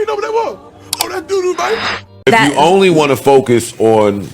know what that was? Oh, that doo-doo, baby. If you only want to focus on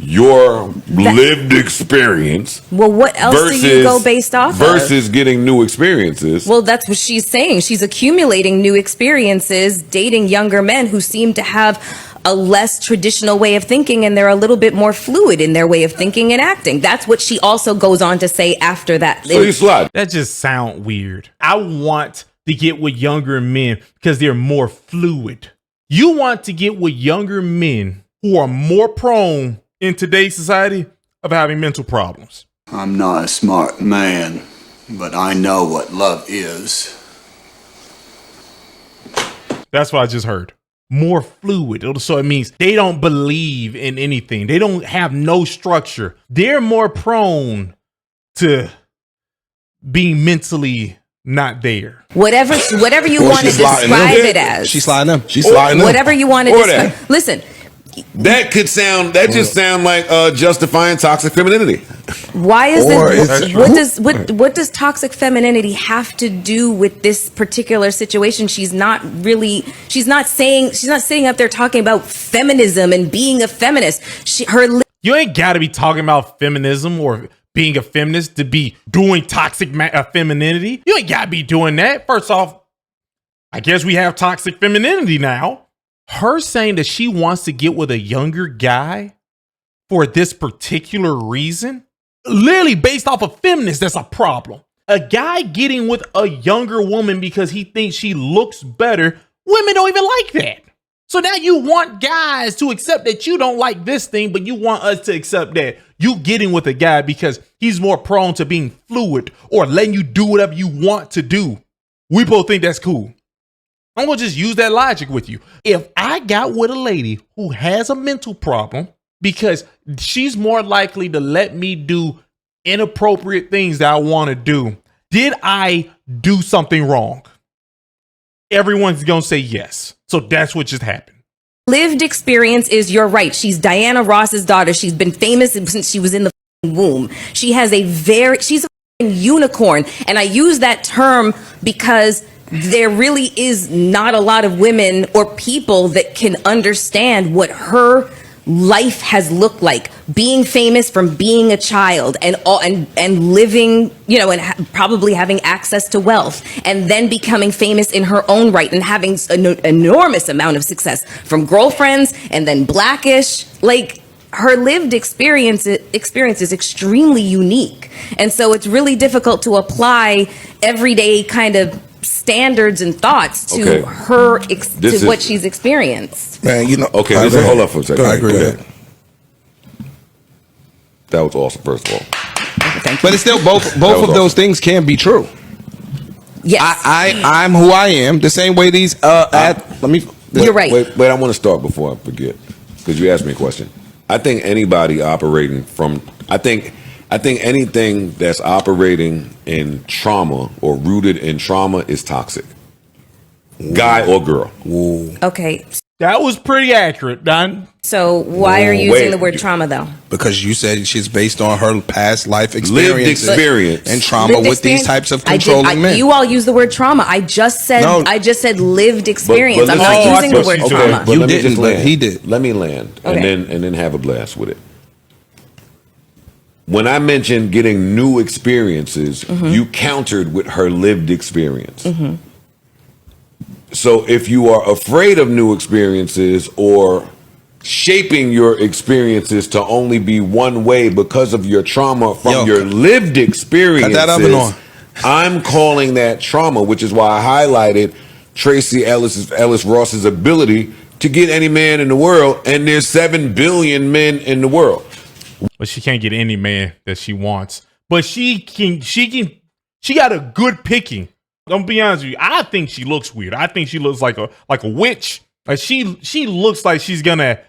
your lived experience, well, what else do you go based off versus getting new experiences? Well, that's what she's saying. She's accumulating new experiences, dating younger men who seem to have a less traditional way of thinking, and they're a little bit more fluid in their way of thinking and acting. That's what she also goes on to say after that. So you slide. That just sound weird. I want to get with younger men because they're more fluid. You want to get with younger men who are more prone in today's society of having mental problems. I'm not a smart man, but I know what love is. That's what I just heard. More fluid. So it means they don't believe in anything. They don't have no structure. They're more prone to being mentally not there. Whatever you want to describe it as. She's sliding them. She's sliding them. Whatever you want to describe. Listen. That just sound like justifying toxic femininity. Why is it? What does toxic femininity have to do with this particular situation? She's not sitting up there talking about feminism and being a feminist. You ain't got to be talking about feminism or being a feminist to be doing toxic femininity. You ain't got to be doing that. First off, I guess we have toxic femininity now. Her saying that she wants to get with a younger guy for this particular reason, literally based off of feminists, that's a problem. A guy getting with a younger woman because he thinks she looks better, women don't even like that. So now you want guys to accept that you don't like this thing, but you want us to accept that you getting with a guy because he's more prone to being fluid or letting you do whatever you want to do. We both think that's cool. I'm going to just use that logic with you. If I got with a lady who has a mental problem because she's more likely to let me do inappropriate things that I want to do, did I do something wrong? Everyone's going to say yes. So that's what just happened. Lived experience is, you're right. She's Diana Ross's daughter. She's been famous since she was in the womb. She's a unicorn. And I use that term because there really is not a lot of women or people that can understand what her life has looked like, being famous from being a child and living, and probably having access to wealth, and then becoming famous in her own right and having an enormous amount of success from girlfriends and then Blackish. Like, her lived experience is extremely unique. And so it's really difficult to apply everyday kind of standards and thoughts to what she's experienced. Man, Okay, hold up for a second. I agree with that. That was awesome, first of all. Thank you. But it's still both of those things can be true. Yes. I'm who I am. The same way these You're right. Wait, I want to start before I forget, because you asked me a question. I think anybody operating from I think anything that's operating in trauma or rooted in trauma is toxic. Guy or girl. Ooh. Okay. That was pretty accurate, Don. So why are you using the word trauma, though? Because you said she's based on her past life experience and trauma with these types of controlling men. You all use the word trauma. I just said lived experience. I'm not using the word trauma. But you didn't, but he did. Let me land and then have a blast with it. When I mentioned getting new experiences, you countered with her lived experience. So if you are afraid of new experiences or shaping your experiences to only be one way because of your trauma from your lived experiences, cut that oven on. I'm calling that trauma, which is why I highlighted Tracee Ellis Ross's ability to get any man in the world, and there's 7 billion men in the world. But she can't get any man that she wants. But she got a good picking. I'm be honest with you. I think she looks weird. I think she looks like a witch. Like she looks like she's gonna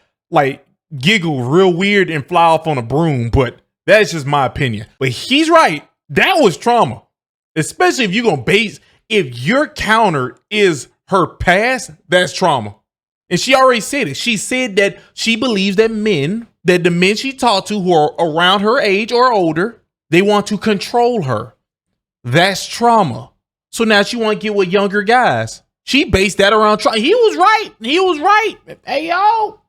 giggle real weird and fly off on a broom. But that's just my opinion. But he's right. That was trauma. Especially if you're gonna if your counter is her past, that's trauma. And she already said it. She said that she believes that the men she talked to who are around her age or older, they want to control her. That's trauma. So now she want to get with younger guys. She based that around he was right. He was right. Hey, yo,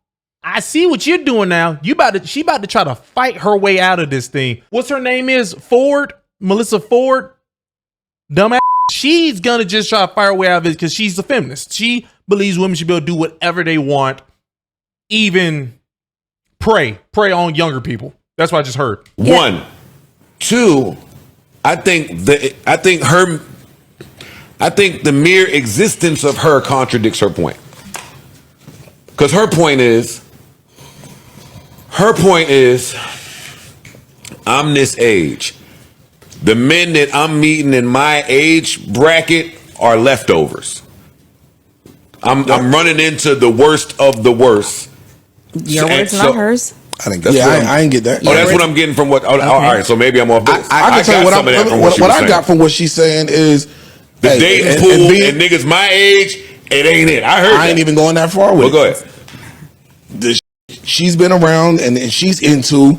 I see what you're doing now. She about to try to fight her way out of this thing. What's her name is? Ford? Melyssa Ford? Dumbass. She's gonna just try to fight her way out of it because she's a feminist. She believes women should be able to do whatever they want, even prey on younger people. That's what I just heard. Yeah. 1, 2, I think the mere existence of her contradicts her point. Because her point is, I'm this age. The men that I'm meeting in my age bracket are leftovers. I'm running into the worst of the worst. Your words, not hers. I think that's I didn't get that. Oh, that's what I'm getting from what. Okay. All right, so maybe I'm off base. I can tell you what I got from what she's saying is the dating pool and niggas my age. It ain't it. I heard. I ain't even going that far with it. Go ahead. She's been around and she's into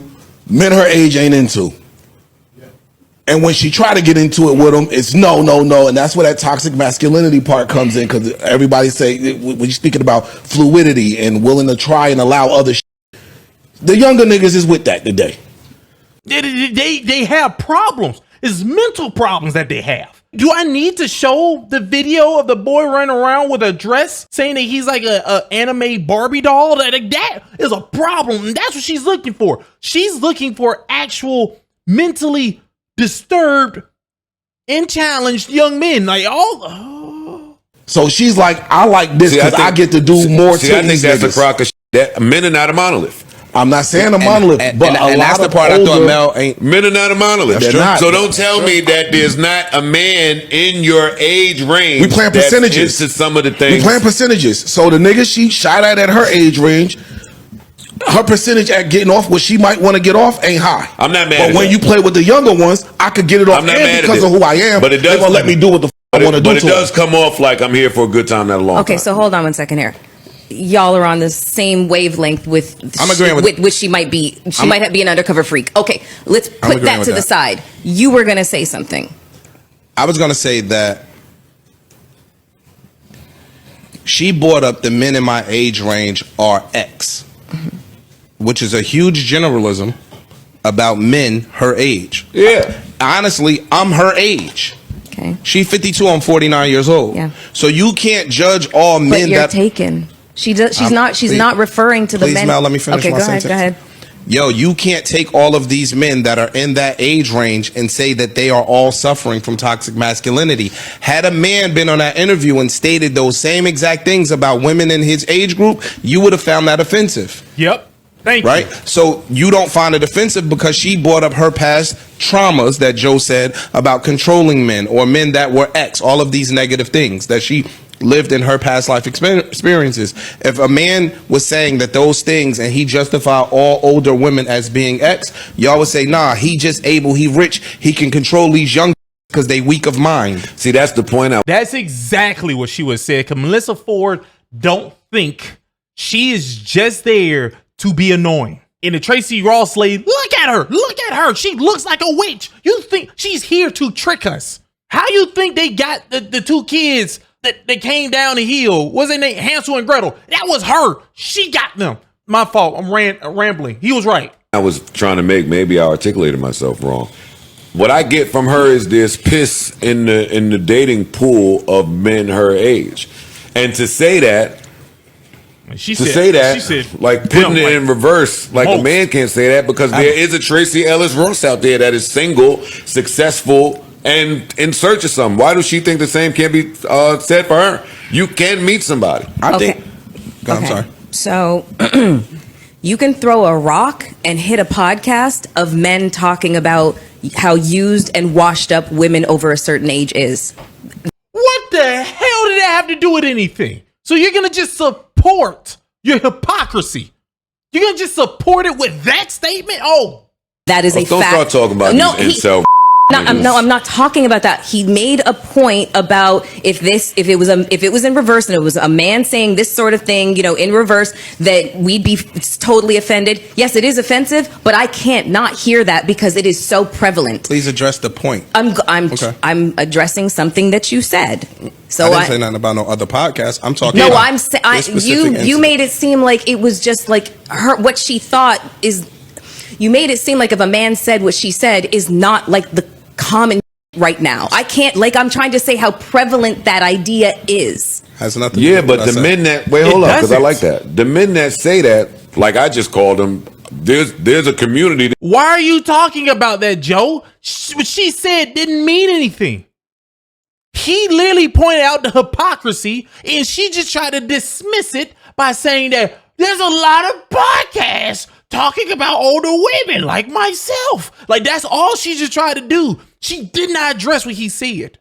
men her age ain't into. And when she try to get into it with them, it's no, and that's where that toxic masculinity part comes in, because everybody say when you're speaking about fluidity and willing to try and allow other the younger niggas is with that today. They have problems. It's mental problems that they have. Do I need to show the video of the boy running around with a dress saying that he's like a anime Barbie doll? That is a problem. And that's what she's looking for. She's looking for actual mentally disturbed and challenged young men. Like, So she's like, I like this because I get to do more. I think that's a crock of shit. That men are not a monolith. I'm not saying a monolith, but a lot of part I thought Mel ain't. Men are not a monolith. So don't tell me that there's not a man in your age range. We playing percentages. To some of the things. We playing percentages. So the nigga she shot at her age range, her percentage at getting off what she might want to get off ain't high. I'm not mad. But when you play with the younger ones, I could get it off because of who I am. But it does. They gonna let me do what the I want to do. But it does come off like I'm here for a good time, not a long time. Okay, so hold on 1 second here. Y'all are on the same wavelength with. I'm agreeing with which she might be. She might be an undercover freak. Okay, let's put that to the side. You were gonna say something. I was gonna say that she brought up the men in my age range are X, which is a huge generalism about men her age. Yeah. Honestly, I'm her age. Okay. She 52. I'm 49 years old. Yeah. So you can't judge all men. But you're taken. She does. She's not. She's not referring to the men. Please, Mel, let me finish my sentence. Go ahead. Yo, you can't take all of these men that are in that age range and say that they are all suffering from toxic masculinity. Had a man been on that interview and stated those same exact things about women in his age group, you would have found that offensive. Yep. Thank you. So you don't find it offensive because she brought up her past traumas that Joe said about controlling men or men that were X, all of these negative things that she lived in her past life experiences. If a man was saying that those things and he justified all older women as being X, y'all would say, nah, he just able, he rich, he can control these young because they weak of mind. See, that's the point. That's exactly what she would say. Because Melyssa Ford don't think she is just there to be annoying. In the Tracee Ross slave, look at her. She looks like a witch. You think she's here to trick us? How you think they got the two kids that came down the hill? Wasn't they Hansel and Gretel? That was her. She got them. My fault. I'm rambling. He was right. I was trying to make, maybe I articulated myself wrong. What I get from her is this piss in the dating pool of men her age. And to say that, she said, like putting it in reverse, like a man can't say that because there is a Tracee Elis Ross out there that is single, successful, and in search of something. Why does she think the same can't be said for her? You can meet somebody. I think. I'm sorry. So you can throw a rock and hit a podcast of men talking about how used and washed up women over a certain age is. What the hell did that have to do with anything? So you're going to just support your hypocrisy? You're going to just support it with that statement? Oh. That is a fact. Don't start talking about these incel I'm not talking about that. He made a point about if it was in reverse and it was a man saying this sort of thing, in reverse, that we'd be totally offended. Yes, it is offensive, but I can't not hear that because it is so prevalent. Please address the point. I'm addressing something that you said. So I didn't say nothing about no other podcast. I'm talking. No, about you made it seem like it was just like what she thought is. You made it seem like if a man said what she said is not like the common right now. I can't, I'm trying to say how prevalent that idea is. Has nothing to do with but what I the said. men that hold up, because I like that. The men that say that, like I just called them, there's a community. Why are you talking about that, Joe? What she said didn't mean anything. He literally pointed out the hypocrisy, and she just tried to dismiss it by saying that there's a lot of podcasts talking about older women like myself. Like, that's all she just tried to do. She did not address what he said.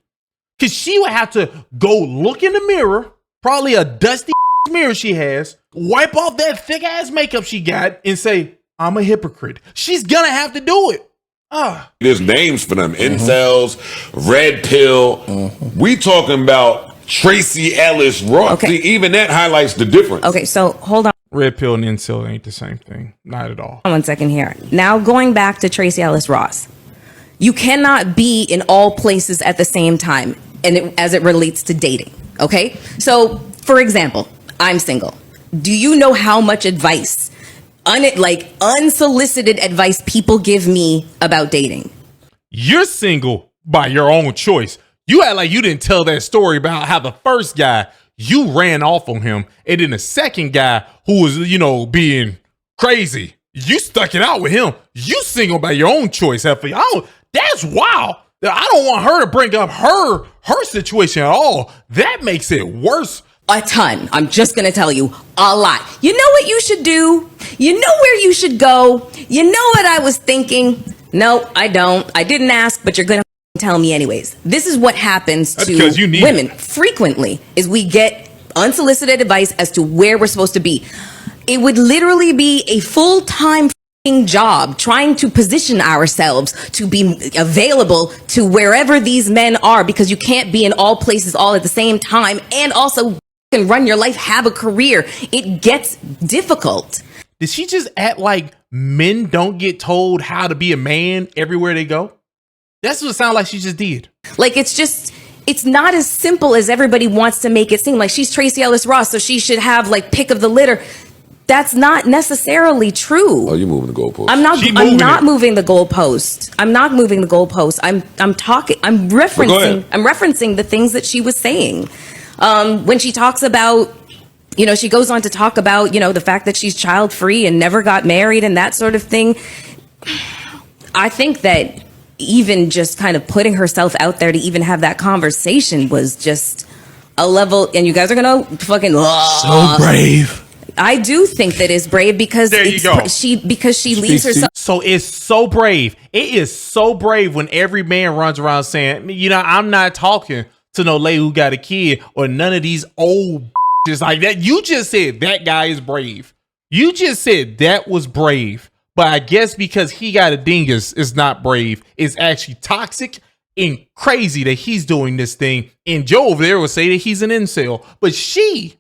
Because she would have to go look in the mirror, probably a dusty mirror she has, wipe off that thick ass makeup she got, and say, I'm a hypocrite. She's going to have to do it. There's names for them. Incels, red pill. We talking about Tracee Ellis, Ross. Okay. See, even that highlights the difference. Okay, so hold on. Red pill and incel ain't the same thing. Not at all. 1 second here. Now going back to Tracee Ellis Ross. You cannot be in all places at the same time as it relates to dating. Okay? So, for example, I'm single. Do you know how much advice, unsolicited advice people give me about dating? You're single by your own choice. You act like you didn't tell that story about how the first guy, you ran off on him, and then the second guy who was, being crazy, you stuck it out with him. You single by your own choice, Effie. That's wild. I don't want her to bring up her situation at all. That makes it worse. A ton. I'm just going to tell you a lot. You know what you should do? You know where you should go? You know what I was thinking? No, I don't. I didn't ask, but you're going to tell me anyways. This is what happens to women frequently is we get unsolicited advice as to where we're supposed to be. It would literally be a full-time job trying to position ourselves to be available to wherever these men are, because you can't be in all places all at the same time and also can run your life, have a career. It gets difficult. Did she just act like men don't get told how to be a man everywhere they go? That's what it sounded like she just did. It's not as simple as everybody wants to make it seem. Like, she's Tracee Ellis Ross, so she should have pick of the litter. That's not necessarily true. Oh, you're moving the goalpost. I'm not moving the goalpost. I'm not moving the goalpost. I'm referencing the things that she was saying. When she talks about, she goes on to talk about, the fact that she's child free and never got married and that sort of thing. I think that even just kind of putting herself out there to even have that conversation was just a level, and you guys are gonna fucking so brave. I do think that is brave because she leaves herself. So it's so brave. It is so brave when every man runs around saying, I'm not talking to no lady who got a kid or none of these old just like that. You just said that guy is brave. You just said that was brave. But I guess because he got a dingus, it's not brave. It's actually toxic and crazy that he's doing this thing. And Joe over there would say that he's an incel. But she's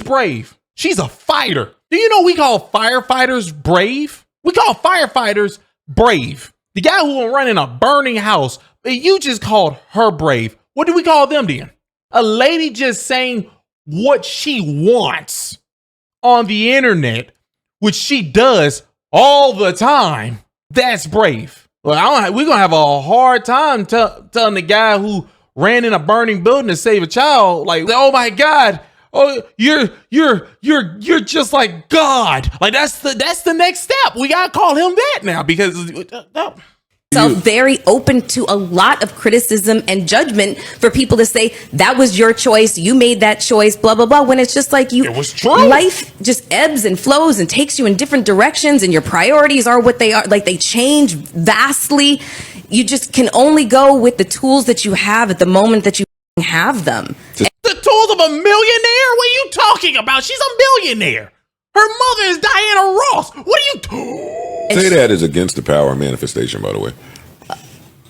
brave. She's a fighter. Do you know we call firefighters brave? We call firefighters brave. The guy who will run in a burning house, you just called her brave. What do we call them then? A lady just saying what she wants on the internet, which she does all the time. That's brave. Well, we're gonna have a hard time telling the guy who ran in a burning building to save a child, like, oh my God, oh you're just like God. Like that's the next step. We gotta call him that now because. Very open to a lot of criticism and judgment for people to say that was your choice, you made that choice, blah blah blah, when it's just like it was true. Life just ebbs and flows and takes you in different directions, and your priorities are what they are. Like, they change vastly. You just can only go with the tools that you have at the moment that you have them. The tools of a millionaire? What are you talking about? She's a millionaire. Her mother is Diana Ross. What are you? Say that is against the power of manifestation, by the way.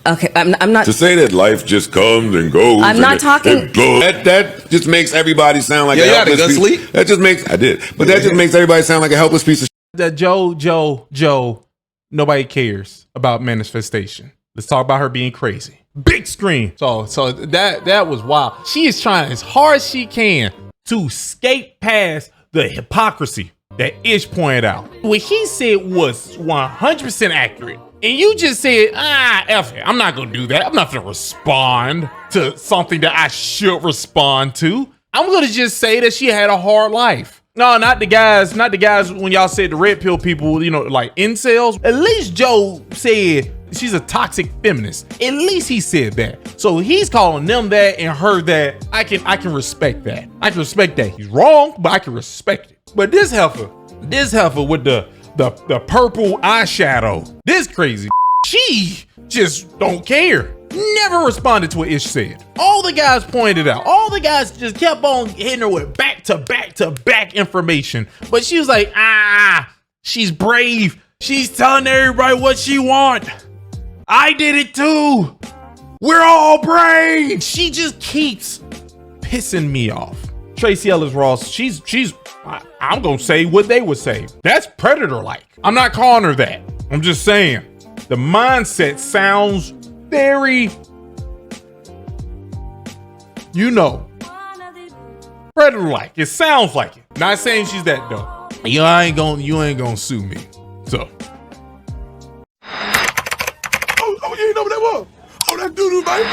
Okay, I'm not. To say that life just comes and goes. I'm not talking. That just makes everybody sound like Yeah, a you had a helpless good piece. sleep? That just makes I did, but that just makes everybody sound like a helpless piece of. That Joe, nobody cares about manifestation. Let's talk about her being crazy. Big screen. So that was wild. She is trying as hard as she can to skate past the hypocrisy that Ish pointed out. What he said was 100% accurate. And you just said, F it. I'm not going to do that. I'm not going to respond to something that I should respond to. I'm going to just say that she had a hard life. No, not the guys when y'all said the red pill people, like incels. At least Joe said she's a toxic feminist. At least he said that. So he's calling them that and her that. I can respect that. I can respect that. He's wrong, but I can respect it. But this heifer with the purple eyeshadow, this crazy, she just don't care. Never responded to what Ish said. All the guys pointed out. All the guys just kept on hitting her with back to back information. But she was like, she's brave. She's telling everybody what she want. I did it too. We're all brave. She just keeps pissing me off. Tracee Elis Ross, she's I'm gonna say what they would say. That's predator-like. I'm not calling her that. I'm just saying the mindset sounds very, predator-like. It sounds like it. Not saying she's that though. You ain't gonna sue me. So. Oh, you ain't know what that was? Oh, that doo-doo, baby.